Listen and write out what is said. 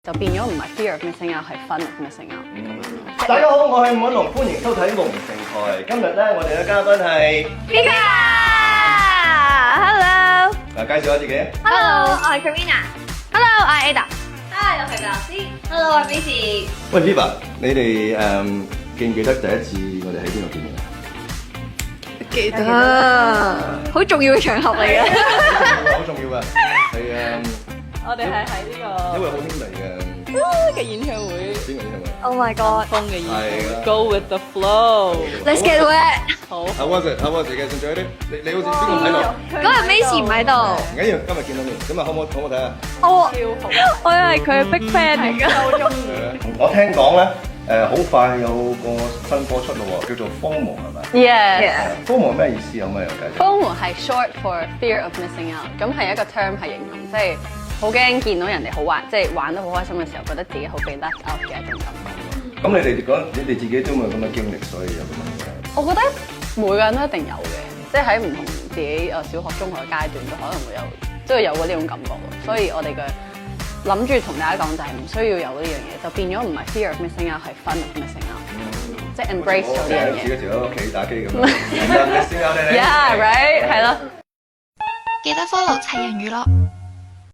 就變咗唔係 fear of missing out，係 fun of missing out 咁樣。大家好，我係伍允龍，歡迎收睇《龍城台》。今日咧，我哋嘅嘉賓係 Viva。Hello。介紹下自己。Hello，我係 Karina。Hello，我係 Ada。Hi，我係老師。Hello，我係 Missy。喂 Viva，你哋記唔記得第一次我哋喺邊度見面啊？記得，好重要嘅場合嚟嘅。好重要㗎，係我哋係喺呢個一位好兄弟嘅演唱會，邊個演唱會 Oh my god。風嘅演唱會係啦，Go with the flow。 Let's get wet。好， ？How was it？How was it？嘅仲有啲，你好似邊個睇到？嗰日 Missy 唔喺度。唔緊要，今日見到面，咁啊好唔好睇啊？我係佢嘅 big fan 嚟㗎。好中意。我聽講咧，好快有個新歌出咯喎，叫做 FOMO 係咪 Yes。 ？FOMO 咩意思？有咩有解釋？ FOMO 係 short for fear of missing out，咁係一個 term 係形容，即係好驚見到人哋好玩，即係玩得好開心嘅時候，覺得自己好被 left out 嘅一種感覺。咁你哋自己都冇咁嘅經歷，所以有咁嘅。我覺得每個人都一定有嘅，即係喺唔同自己小學、中學嘅階段都可能會有，都會有過呢種感覺。所以我哋嘅諗住同大家講就係唔需要有呢樣嘢，就變咗唔係 fear of missing out，係 fun of missing out，即係 embrace 咗呢樣嘢。自己條喺屋企打機咁樣，先啱你。Yeah，right，係咯。記得 follow 齊人娛樂。